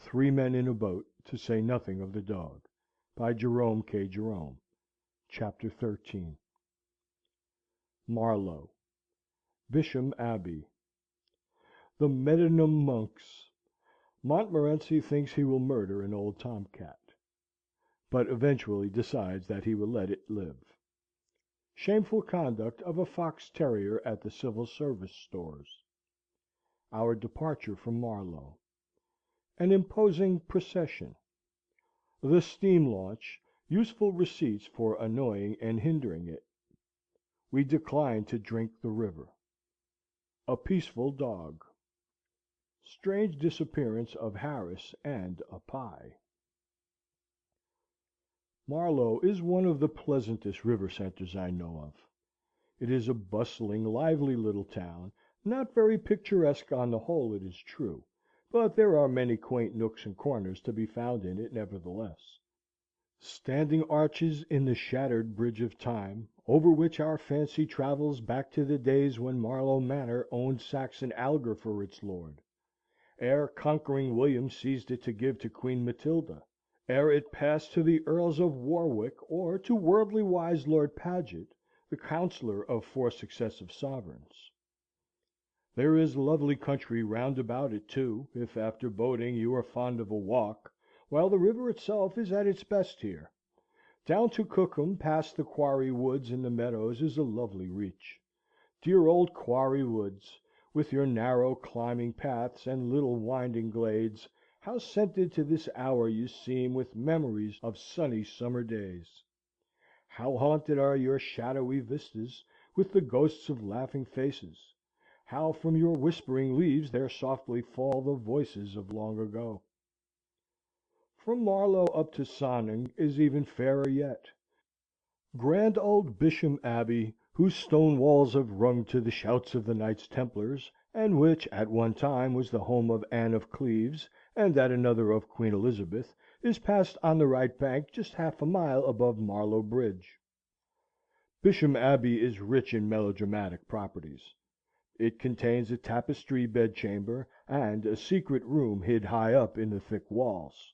Three Men in a Boat, to say nothing of the Dog, by Jerome K. Jerome. Chapter 13. Marlowe. Bisham Abbey. The Medmenham Monks. Montmorency thinks he will murder an old tomcat, but eventually decides that he will let it live. Shameful conduct of a fox terrier at the Civil Service Stores. Our departure from Marlowe. An imposing procession. The steam launch, useful receipts for annoying and hindering it. We decline to drink the river. A peaceful dog. Strange disappearance of Harris and a pie. Marlowe is one of the pleasantest river centres I know of. It is a bustling, lively little town, not very picturesque on the whole, it is true, but there are many quaint nooks and corners to be found in it nevertheless. Standing arches in the shattered bridge of time, over which our fancy travels back to the days when Marlowe Manor owned Saxon Algar for its lord, ere conquering William seized it to give to Queen Matilda, ere it passed to the Earls of Warwick, or to worldly wise Lord Paget, the counsellor of four successive sovereigns. There is lovely country round about it, too, if after boating you are fond of a walk, while the river itself is at its best here. Down to Cookham, past the Quarry Woods and the meadows, is a lovely reach. Dear old Quarry Woods, with your narrow climbing paths and little winding glades, how scented to this hour you seem with memories of sunny summer days! How haunted are your shadowy vistas with the ghosts of laughing faces! How from your whispering leaves there softly fall the voices of long ago! From Marlowe up to Sonning is even fairer yet. Grand old Bisham Abbey, whose stone walls have rung to the shouts of the Knights Templars, and which at one time was the home of Anne of Cleves, and at another of Queen Elizabeth, is passed on the right bank just half a mile above Marlow Bridge. Bisham Abbey is rich in melodramatic properties. It contains a tapestry bedchamber, and a secret room hid high up in the thick walls.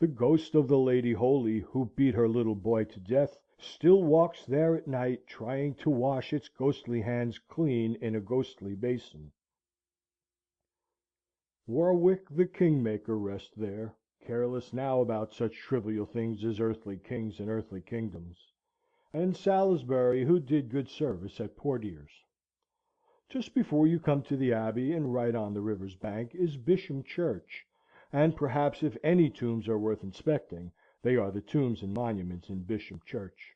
The ghost of the Lady Holy who beat her little boy to death still walks there at night, trying to wash its ghostly hands clean in a ghostly basin. Warwick the Kingmaker rests there, careless now about such trivial things as earthly kings and earthly kingdoms, and Salisbury, who did good service at Poitiers. Just before you come to the Abbey, and right on the river's bank, is Bisham Church, and perhaps if any tombs are worth inspecting, they are the tombs and monuments in Bisham Church.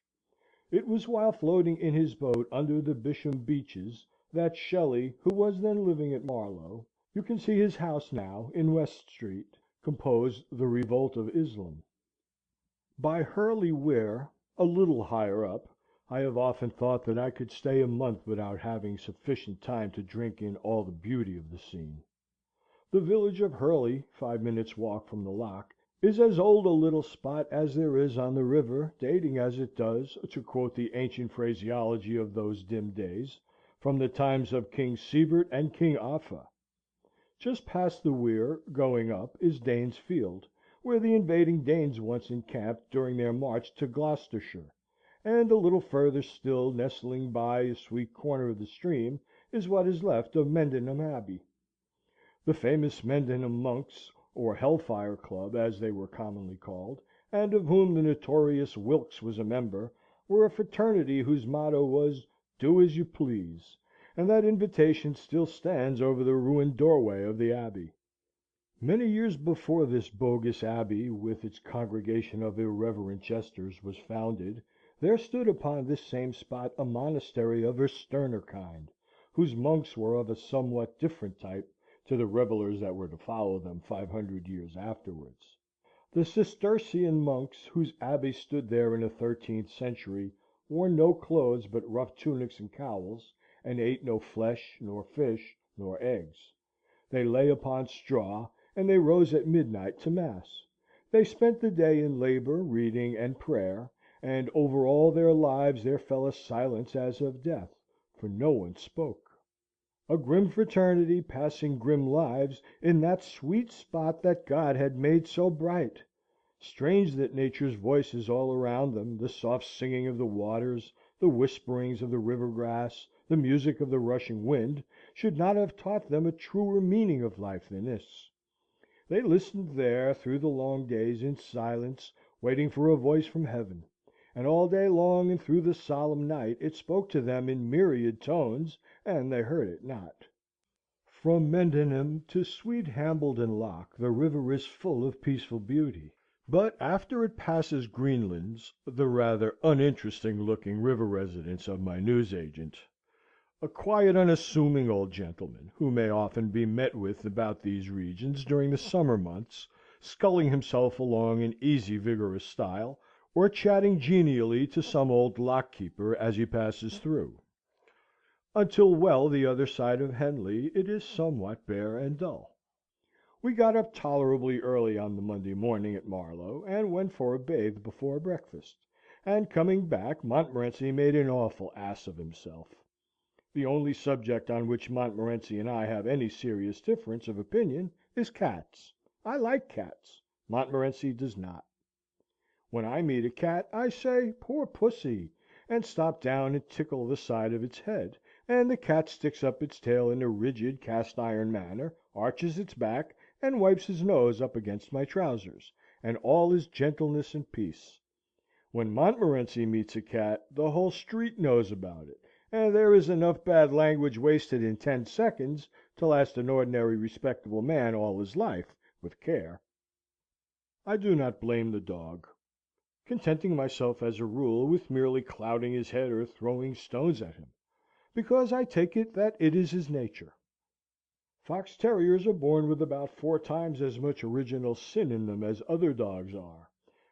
It was while floating in his boat under the Bisham Beeches that Shelley, who was then living at Marlow, you can see his house now, in West Street, composed The Revolt of Islam. By Hurley Weir, a little higher up, I have often thought that I could stay a month without having sufficient time to drink in all the beauty of the scene. The village of Hurley, 5 minutes' walk from the lock, is as old a little spot as there is on the river, dating as it does, to quote the ancient phraseology of those dim days, from the times of King Sebert and King Offa. Just past the weir, going up, is Danes Field, where the invading Danes once encamped during their march to Gloucestershire, and a little further still, nestling by a sweet corner of the stream, is what is left of Medmenham Abbey. The famous Medmenham monks, or Hellfire Club, as they were commonly called, and of whom the notorious Wilkes was a member, were a fraternity whose motto was, "Do as you please," and that invitation still stands over the ruined doorway of the Abbey. Many years before this bogus Abbey, with its congregation of irreverent jesters, was founded, there stood upon this same spot a monastery of a sterner kind, whose monks were of a somewhat different type to the revellers that were to follow them 500 years afterwards. The Cistercian monks, whose abbey stood there in the 13th century, wore no clothes but rough tunics and cowls, and ate no flesh, nor fish, nor eggs. They lay upon straw, and they rose at midnight to mass. They spent the day in labour, reading, and prayer, and over all their lives there fell a silence as of death, for no one spoke. A grim fraternity passing grim lives in that sweet spot that God had made so bright. Strange that Nature's voices all around them, the soft singing of the waters, the whisperings of the river grass, the music of the rushing wind, should not have taught them a truer meaning of life than this. They listened there through the long days in silence, waiting for a voice from heaven; and all day long and through the solemn night it spoke to them in myriad tones, and they heard it not. From Mendenham to sweet Hambledon Loch the river is full of peaceful beauty; but after it passes Greenland's, the rather uninteresting looking river residence of my newsagent, a quiet unassuming old gentleman, who may often be met with about these regions during the summer months, sculling himself along in easy vigorous style, or chatting genially to some old lock keeper as he passes through. Until well the other side of Henley it is somewhat bare and dull. We got up tolerably early on the Monday morning at Marlow, and went for a bathe before breakfast; and coming back, Montmorency made an awful ass of himself. The only subject on which Montmorency and I have any serious difference of opinion is cats. I like cats. Montmorency does not. When I meet a cat, I say, "Poor pussy," and stop down and tickle the side of its head; and the cat sticks up its tail in a rigid cast iron manner, arches its back, and wipes his nose up against my trousers, and all is gentleness and peace. When Montmorency meets a cat, the whole street knows about it, and there is enough bad language wasted in 10 seconds to last an ordinary respectable man all his life, with care. I do not blame the dog, contenting myself as a rule with merely clouting his head or throwing stones at him, because I take it that it is his nature. Fox terriers are born with about 4 times as much original sin in them as other dogs are,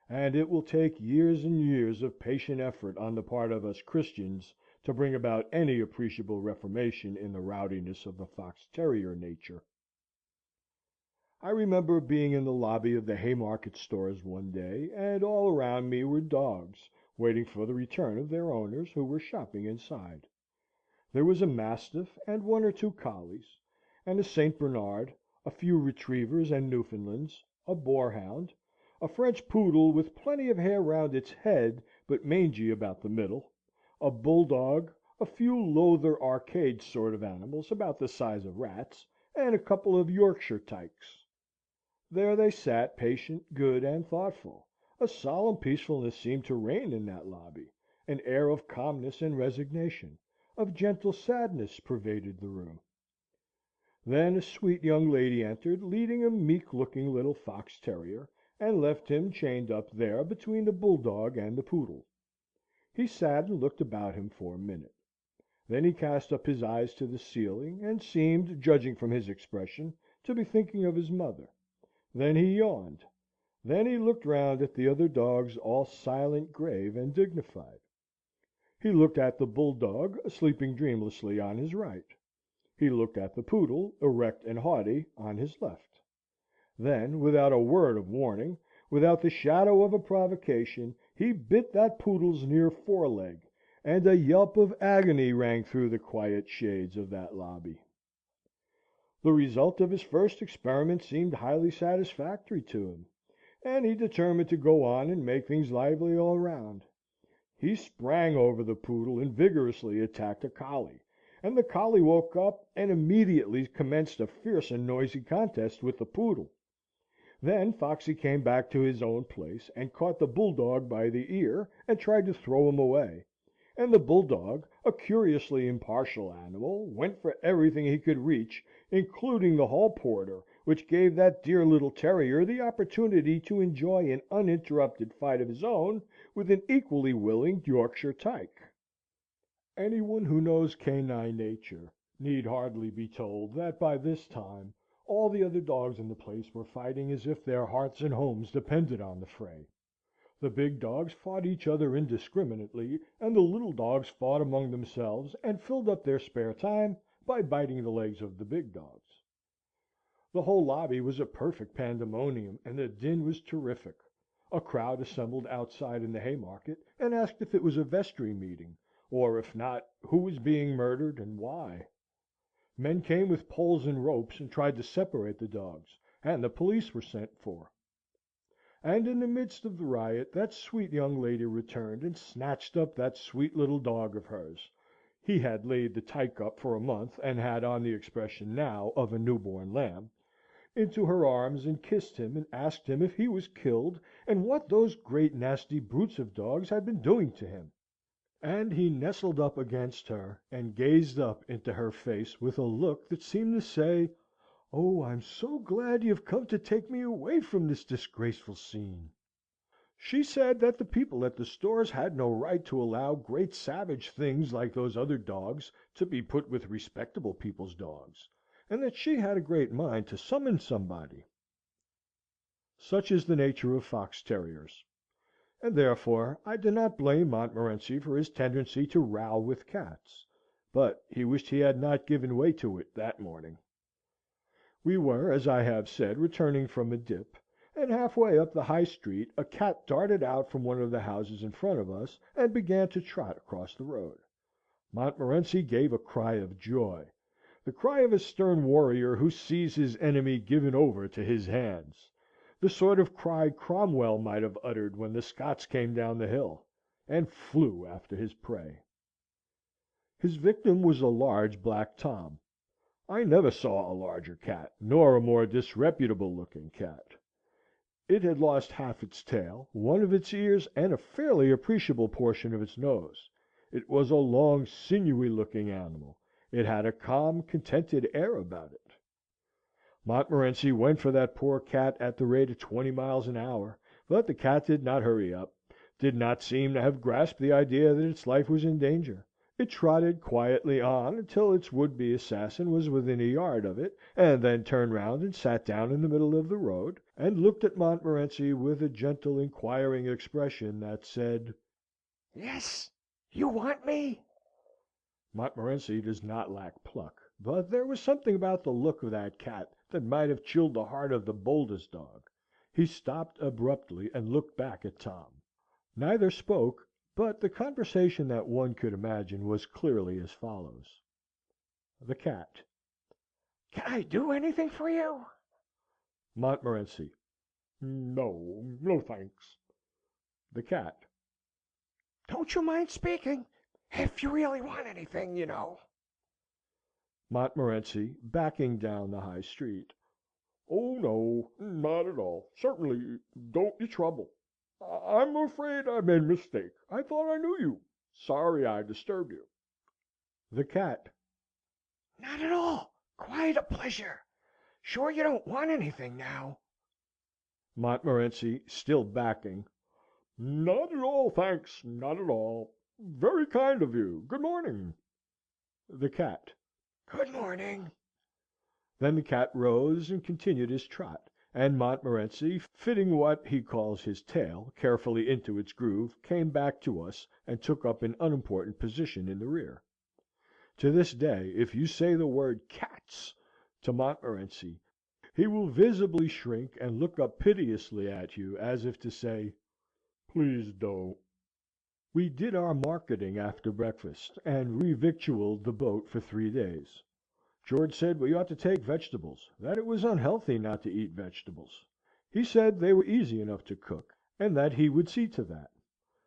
and it will take years and years of patient effort on the part of us Christians to bring about any appreciable reformation in the rowdiness of the fox terrier nature. I remember being in the lobby of the Haymarket Stores one day, and all around me were dogs, waiting for the return of their owners, who were shopping inside. There was a mastiff, and 1 or 2 collies, and a St. Bernard, a few retrievers and Newfoundlands, a boarhound, a French poodle with plenty of hair round its head, but mangy about the middle, a bulldog, a few Lowther Arcade sort of animals about the size of rats, and a couple of Yorkshire tykes. There they sat, patient, good, and thoughtful. A solemn peacefulness seemed to reign in that lobby. An air of calmness and resignation, of gentle sadness, pervaded the room. Then a sweet young lady entered, leading a meek-looking little fox terrier, and left him chained up there between the bulldog and the poodle. He sat and looked about him for a minute. Then he cast up his eyes to the ceiling, and seemed, judging from his expression, to be thinking of his mother. Then he yawned. Then he looked round at the other dogs, all silent, grave, and dignified. He looked at the bulldog, sleeping dreamlessly, on his right. He looked at the poodle, erect and haughty, on his left. Then, without a word of warning, without the shadow of a provocation, he bit that poodle's near foreleg, and a yelp of agony rang through the quiet shades of that lobby. The result of his first experiment seemed highly satisfactory to him, and he determined to go on and make things lively all round. He sprang over the poodle and vigorously attacked a collie, and the collie woke up and immediately commenced a fierce and noisy contest with the poodle. Then Foxy came back to his own place, and caught the bulldog by the ear, and tried to throw him away; and the bulldog, a curiously impartial animal, went for everything he could reach, including the hall porter, which gave that dear little terrier the opportunity to enjoy an uninterrupted fight of his own with an equally willing Yorkshire tyke. Any one who knows canine nature need hardly be told that by this time all the other dogs in the place were fighting as if their hearts and homes depended on the fray. The big dogs fought each other indiscriminately, and the little dogs fought among themselves, and filled up their spare time by biting the legs of the big dogs. The whole lobby was a perfect pandemonium, and the din was terrific. A crowd assembled outside in the Haymarket, and asked if it was a vestry meeting, or if not, who was being murdered, and why. Men came with poles and ropes and tried to separate the dogs, and the police were sent for. And in the midst of the riot that sweet young lady returned and snatched up that sweet little dog of hers (he had laid the tyke up for a month, and had on the expression now of a new-born lamb) into her arms, and kissed him, and asked him if he was killed, and what those great nasty brutes of dogs had been doing to him. And he nestled up against her, and gazed up into her face with a look that seemed to say, "Oh, I'm so glad you've come to take me away from this disgraceful scene!" She said that the people at the stores had no right to allow great savage things like those other dogs to be put with respectable people's dogs, and that she had a great mind to summon somebody. Such is the nature of fox terriers, and therefore I do not blame Montmorency for his tendency to row with cats, but he wished he had not given way to it that morning. We were, as I have said, returning from a dip, and half way up the High Street a cat darted out from one of the houses in front of us, and began to trot across the road. Montmorency gave a cry of joy, the cry of a stern warrior who sees his enemy given over to his hands, the sort of cry Cromwell might have uttered when the Scots came down the hill, and flew after his prey. His victim was a large black Tom. I never saw a larger cat, nor a more disreputable-looking cat. It had lost half its tail, one of its ears, and a fairly appreciable portion of its nose. It was a long, sinewy-looking animal. It had a calm, contented air about it. Montmorency went for that poor cat at the rate of 20 miles an hour, but the cat did not hurry up, did not seem to have grasped the idea that its life was in danger. It trotted quietly on until its would-be assassin was within a yard of it, and then turned round and sat down in the middle of the road, and looked at Montmorency with a gentle inquiring expression that said, "Yes, you want me?" Montmorency does not lack pluck, but there was something about the look of that cat that might have chilled the heart of the boldest dog. He stopped abruptly and looked back at Tom. Neither spoke, but the conversation that one could imagine was clearly as follows. The cat. "Can I do anything for you?" Montmorency. No, thanks." The cat. "Don't you mind speaking, if you really want anything, you know." Montmorency, backing down the High Street. "Oh, no, not at all. Certainly, don't you trouble. I'm afraid I made a mistake. I thought I knew you. Sorry I disturbed you." The cat. "Not at all. Quite a pleasure. Sure you don't want anything now?" Montmorency, still backing. "Not at all, thanks. Not at all. Very kind of you. Good morning." The cat. "Good morning." Then the cat rose and continued his trot, and Montmorency, fitting what he calls his tail carefully into its groove, came back to us, and took up an unimportant position in the rear. To this day, if you say the word "cats" to Montmorency, he will visibly shrink and look up piteously at you, as if to say, "Please don't." We did our marketing after breakfast, and revictualled the boat for 3 days. George said we ought to take vegetables, that it was unhealthy not to eat vegetables. He said they were easy enough to cook, and that he would see to that.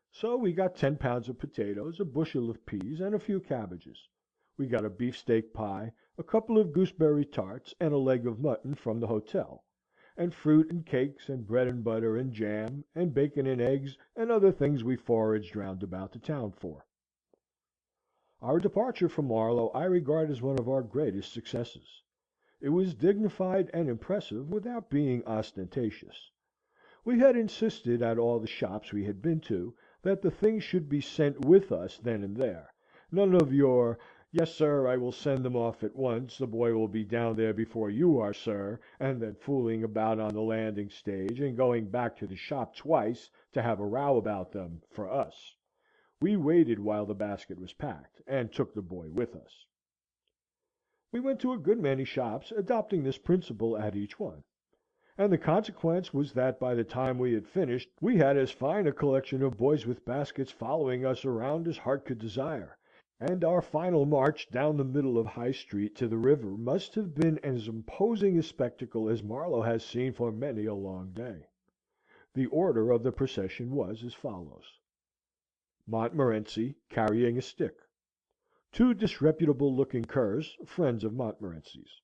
So we got 10 pounds of potatoes, a bushel of peas, and a few cabbages. We got a beefsteak pie, a couple of gooseberry tarts, and a leg of mutton from the hotel, and fruit and cakes, and bread and butter, and jam, and bacon and eggs, and other things we foraged round about the town for. Our departure from Marlow I regard as one of our greatest successes. It was dignified and impressive without being ostentatious. We had insisted at all the shops we had been to that the things should be sent with us then and there. None of your "Yes, sir, I will send them off at once. The boy will be down there before you are, sir," and then fooling about on the landing stage, and going back to the shop twice to have a row about them, for us. We waited while the basket was packed, and took the boy with us. We went to a good many shops, adopting this principle at each one; and the consequence was that by the time we had finished we had as fine a collection of boys with baskets following us around as heart could desire, and our final march down the middle of High Street to the river must have been as imposing a spectacle as Marlow has seen for many a long day. The order of the procession was as follows: Montmorency, carrying a stick. Two disreputable-looking curs, friends of Montmorency's.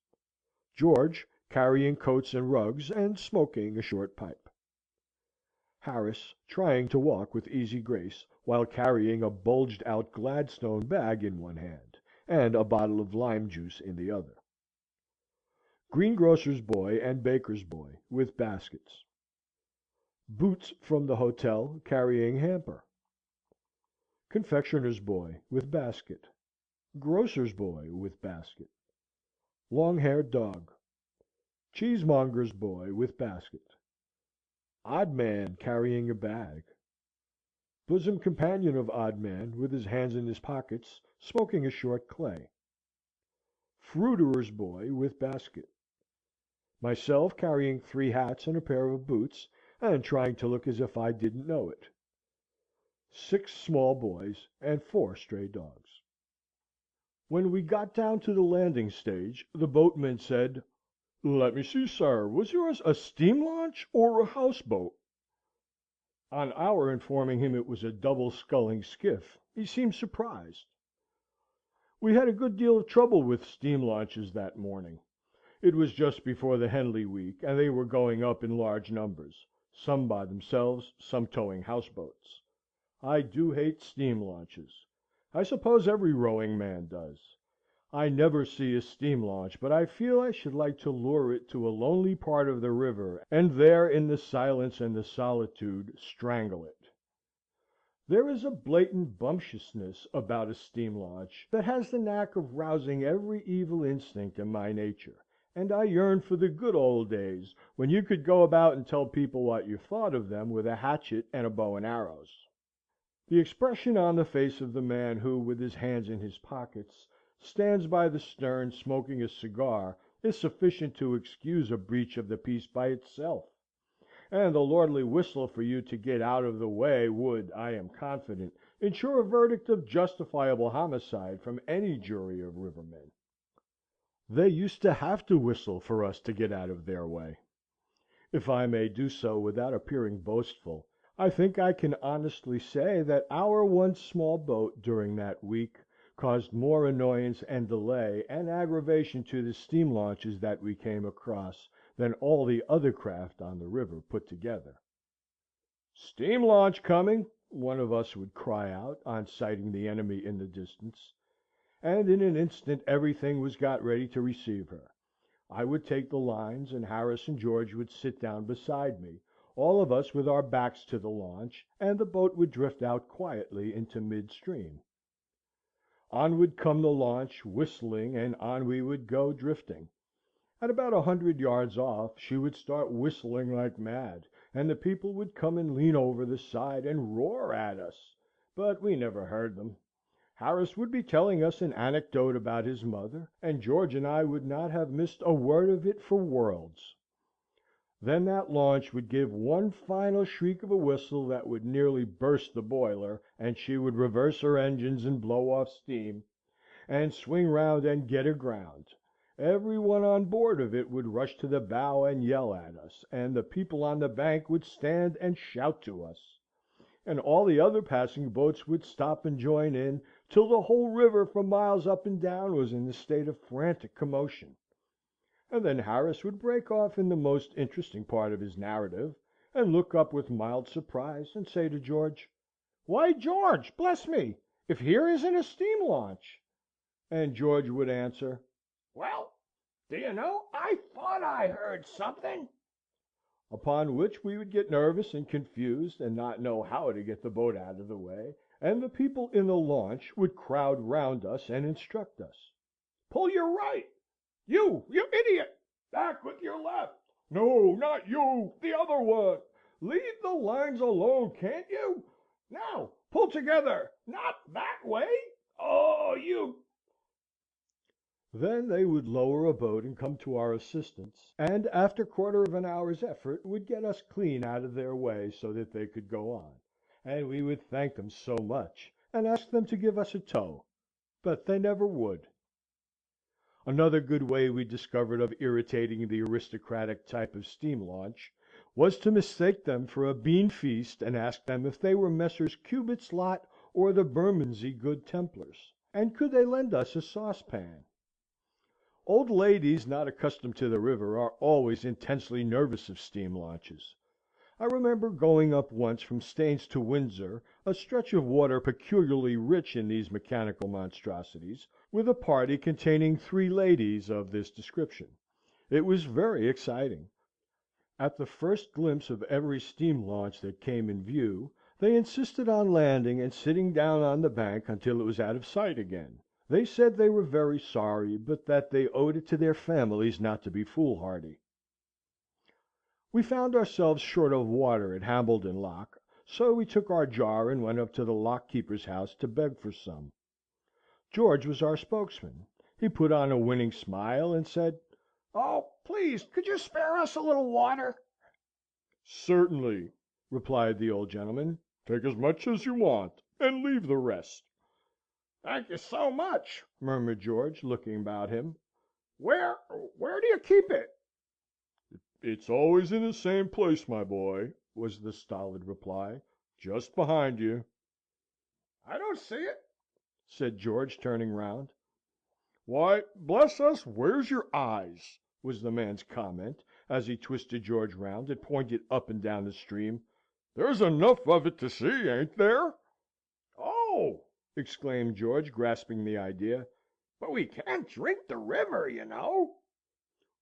George, carrying coats and rugs, and smoking a short pipe. Harris, trying to walk with easy grace, while carrying a bulged-out Gladstone bag in one hand, and a bottle of lime juice in the other. Greengrocer's boy and baker's boy, with baskets. Boots from the hotel, carrying hamper. Confectioner's boy, with basket. Grocer's boy, with basket. Long-haired dog. Cheesemonger's boy, with basket. Odd man, carrying a bag. Bosom companion of odd man, with his hands in his pockets, smoking a short clay. Fruiterer's boy, with basket. Myself carrying 3 hats and a pair of boots, and trying to look as if I didn't know it. 6 small boys, and 4 stray dogs. When we got down to the landing stage, the boatman said, "Let me see, sir, was yours a steam launch or a houseboat?" On our informing him it was a double-sculling skiff, he seemed surprised. We had a good deal of trouble with steam launches that morning. It was just before the Henley week, and they were going up in large numbers, some by themselves, some towing houseboats. I do hate steam launches. I suppose every rowing man does. I never see a steam launch but I feel I should like to lure it to a lonely part of the river, and there, in the silence and the solitude, strangle it. There is a blatant bumptiousness about a steam launch that has the knack of rousing every evil instinct in my nature, and I yearn for the good old days when you could go about and tell people what you thought of them with a hatchet and a bow and arrows. The expression on the face of the man who, with his hands in his pockets, stands by the stern smoking a cigar is sufficient to excuse a breach of the peace by itself, and the lordly whistle for you to get out of the way would, I am confident, ensure a verdict of justifiable homicide from any jury of rivermen. They used to have to whistle for us to get out of their way. If I may do so without appearing boastful, I think I can honestly say that our one small boat during that week caused more annoyance and delay and aggravation to the steam launches that we came across than all the other craft on the river put together. "Steam launch coming!" one of us would cry out, on sighting the enemy in the distance, and in an instant everything was got ready to receive her. I would take the lines, and Harris and George would sit down beside me, all of us with our backs to the launch, and the boat would drift out quietly into mid-stream. On would come the launch, whistling, and on we would go, drifting. At about 100 yards off, she would start whistling like mad, and the people would come and lean over the side and roar at us, but we never heard them. Harris would be telling us an anecdote about his mother, and George and I would not have missed a word of it for worlds. Then that launch would give one final shriek of a whistle that would nearly burst the boiler, and she would reverse her engines and blow off steam, and swing round and get aground. Every one on board of it would rush to the bow and yell at us, and the people on the bank would stand and shout to us, and all the other passing boats would stop and join in, till the whole river for miles up and down was in a state of frantic commotion. And then Harris would break off in the most interesting part of his narrative, and look up with mild surprise, and say to George, "Why, George, bless me, if here isn't a steam launch!" And George would answer, "Well, do you know, I thought I heard something!" Upon which we would get nervous and confused, and not know how to get the boat out of the way, and the people in the launch would crowd round us and instruct us. "Pull your right! You idiot! Back with your left! No, not you! The other one! Leave the lines alone, can't you? Now, pull together! Not that way! Oh, you—" Then they would lower a boat and come to our assistance, and after quarter of an hour's effort would get us clean out of their way, so that they could go on, and we would thank them so much, and ask them to give us a tow. but they never would. Another good way we discovered of irritating the aristocratic type of steam launch was to mistake them for a bean feast, and ask them if they were Messrs. Cubitt's lot or the Bermondsey Good Templars, and could they lend us a saucepan? Old ladies not accustomed to the river are always intensely nervous of steam launches. I remember going up once from Staines to Windsor, a stretch of water peculiarly rich in these mechanical monstrosities, with a party containing 3 ladies of this description. It was very exciting. At the first glimpse of every steam launch that came in view, they insisted on landing and sitting down on the bank until it was out of sight again. They said they were very sorry, but that they owed it to their families not to be foolhardy. We found ourselves short of water at Hambledon Lock, so we took our jar and went up to the lock keeper's house to beg for some. George was our spokesman. He put on a winning smile, and said, "Oh, please, could you spare us a little water?" "Certainly," replied the old gentleman. "Take as much as you want, and leave the rest." "Thank you so much," murmured George, looking about him. "Where do you keep it?" "It's always in the same place, my boy," was the stolid reply. "Just behind you." "I don't see it," said George, turning round. "Why, bless us, where's your eyes?" was the man's comment, as he twisted George round, and pointed up and down the stream. "There's enough of it to see, ain't there?" "Oh!" exclaimed George, grasping the idea. "But we can't drink the river, you know."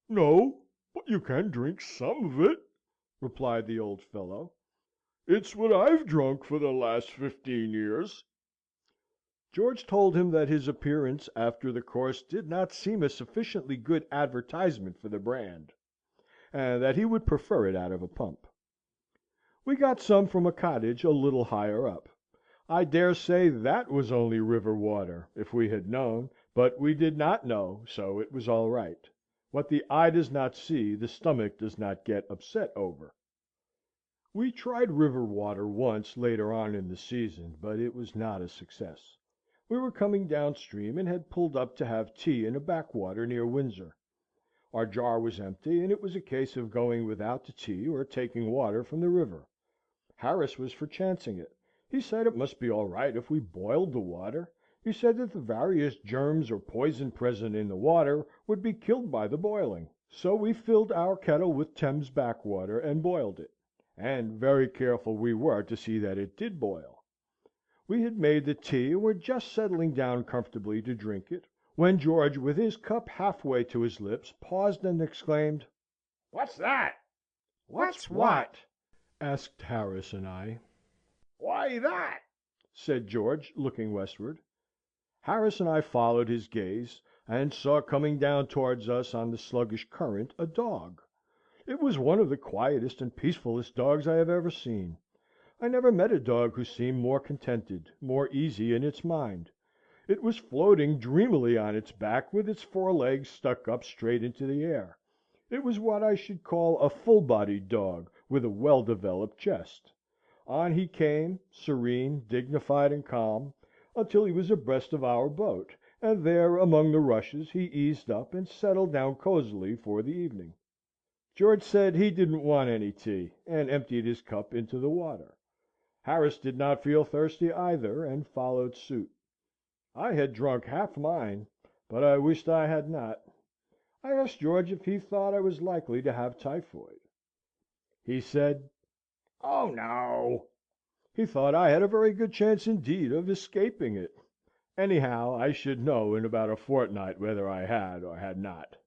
"No, but you can drink some of it," replied the old fellow. "It's what I've drunk for the last 15 years." George told him that his appearance after the course did not seem a sufficiently good advertisement for the brand, and that he would prefer it out of a pump. We got some from a cottage a little higher up. I dare say that was only river water, if we had known, but we did not know, so it was all right. What the eye does not see, the stomach does not get upset over. We tried river water once later on in the season, but it was not a success. We were coming down stream, and had pulled up to have tea in a backwater near Windsor. Our jar was empty, and it was a case of going without the tea, or taking water from the river. Harris was for chancing it. He said it must be all right if we boiled the water. He said that the various germs or poison present in the water would be killed by the boiling. So we filled our kettle with Thames backwater, and boiled it. And very careful we were to see that it did boil. We had made the tea, and were just settling down comfortably to drink it, when George, with his cup halfway to his lips, paused and exclaimed, "What's that?" What's what? asked Harris and I. Why, that," said George, looking westward. Harris and I followed his gaze, and saw coming down towards us on the sluggish current a dog. It was one of the quietest and peacefullest dogs I have ever seen. I never met a dog who seemed more contented, more easy in its mind. It was floating dreamily on its back, with its 4 legs stuck up straight into the air. It was what I should call a full-bodied dog, with a well-developed chest. On he came, serene, dignified, and calm, until he was abreast of our boat, and there among the rushes he eased up and settled down cosily for the evening. George said he didn't want any tea, and emptied his cup into the water. Harris did not feel thirsty either, and followed suit. I had drunk half mine, but I wished I had not. I asked George if he thought I was likely to have typhoid. He said, "Oh, no!" He thought I had a very good chance indeed of escaping it. Anyhow, I should know in about a fortnight whether I had or had not.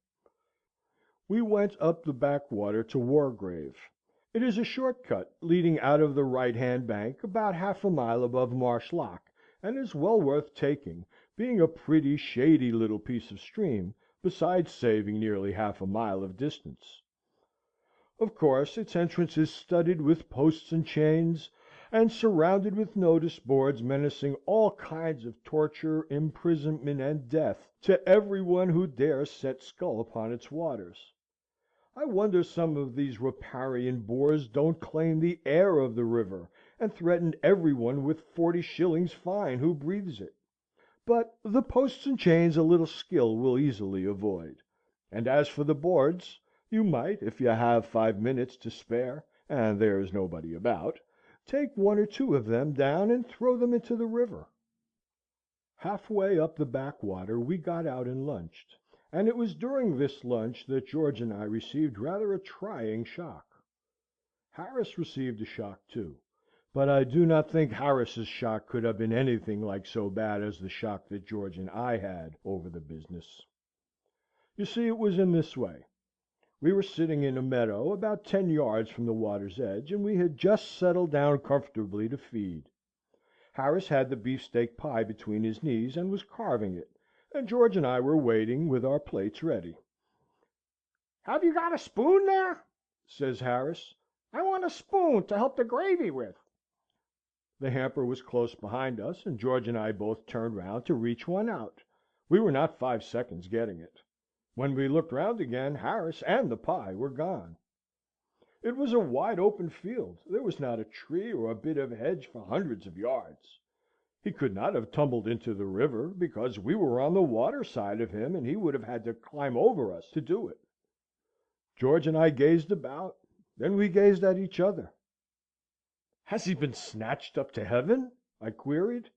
We went up the backwater to Wargrave. It is a short cut leading out of the right-hand bank about half a mile above Marsh Lock, and is well worth taking, being a pretty shady little piece of stream, besides saving nearly half a mile of distance. Of course, its entrance is studded with posts and chains, and surrounded with notice boards menacing all kinds of torture, imprisonment, and death to every one who dares set skull upon its waters. I wonder some of these riparian boors don't claim the air of the river, and threaten every one with 40 shillings fine who breathes it. but the posts and chains a little skill will easily avoid; and as for the boards, you might, if you have 5 minutes to spare, and there is nobody about, take one or two of them down and throw them into the river. Half way up the backwater we got out and lunched, and it was during this lunch that George and I received rather a trying shock. Harris received a shock too, but I do not think Harris's shock could have been anything like so bad as the shock that George and I had over the business. You see, it was in this way. We were sitting in a meadow about 10 yards from the water's edge, and we had just settled down comfortably to feed. Harris had the beefsteak pie between his knees, and was carving it, and George and I were waiting, with our plates ready. Have you got a spoon there? Says Harris. I want a spoon to help the gravy with. The hamper was close behind us, and George and I both turned round to reach one out. We were not 5 seconds getting it. When we looked round again, Harris and the pie were gone. It was a wide open field. There was not a tree or a bit of hedge for hundreds of yards. He could not have tumbled into the river, because we were on the water side of him, and he would have had to climb over us to do it. George and I gazed about. Then we gazed at each other. "Has he been snatched up to heaven?" I queried.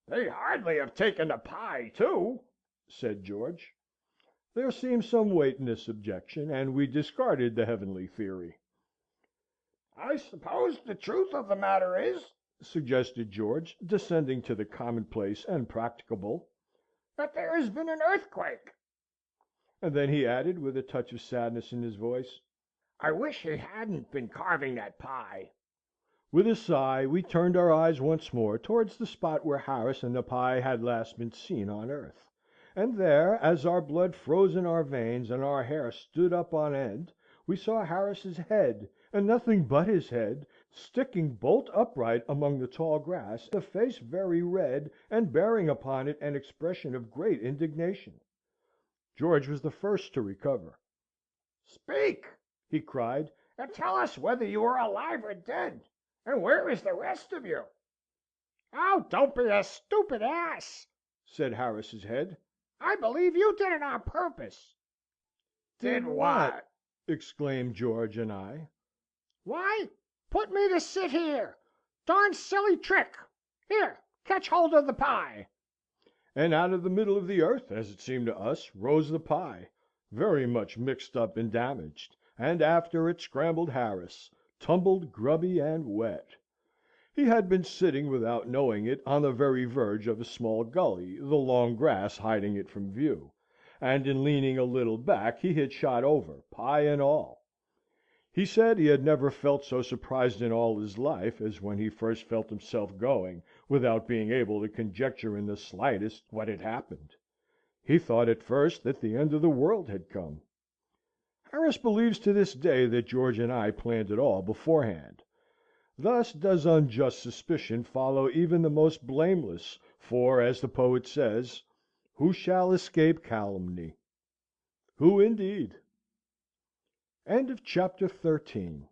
"They hardly have taken the pie, too," said George. There seemed some weight in this objection, and we discarded the heavenly theory. "I suppose the truth of the matter is," suggested George, descending to the commonplace and practicable, "that there has been an earthquake." And then he added, with a touch of sadness in his voice, "I wish he hadn't been carving that pie." With a sigh, we turned our eyes once more towards the spot where Harris and the pie had last been seen on earth. And there, as our blood froze in our veins and our hair stood up on end, we saw Harris's head, and nothing but his head, sticking bolt upright among the tall grass, a face very red, and bearing upon it an expression of great indignation. George was the first to recover. "Speak," he cried, "and tell us whether you are alive or dead, and where is the rest of you?" "Oh, don't be a stupid ass," said Harris's head. "I believe you did it on purpose." "Did what?" exclaimed George and I. "Why, put me to sit here. Darn silly trick. Here, catch hold of the pie." And out of the middle of the earth, as it seemed to us, rose the pie, very much mixed up and damaged, and after it scrambled Harris, tumbled, grubby, and wet. He had been sitting, without knowing it, on the very verge of a small gully, the long grass hiding it from view, and in leaning a little back he had shot over, pie and all. He said he had never felt so surprised in all his life as when he first felt himself going, without being able to conjecture in the slightest what had happened. He thought at first that the end of the world had come. Harris believes to this day that George and I planned it all beforehand. Thus does unjust suspicion follow even the most blameless, for, as the poet says, "Who shall escape calumny?" Who indeed? End of chapter 13.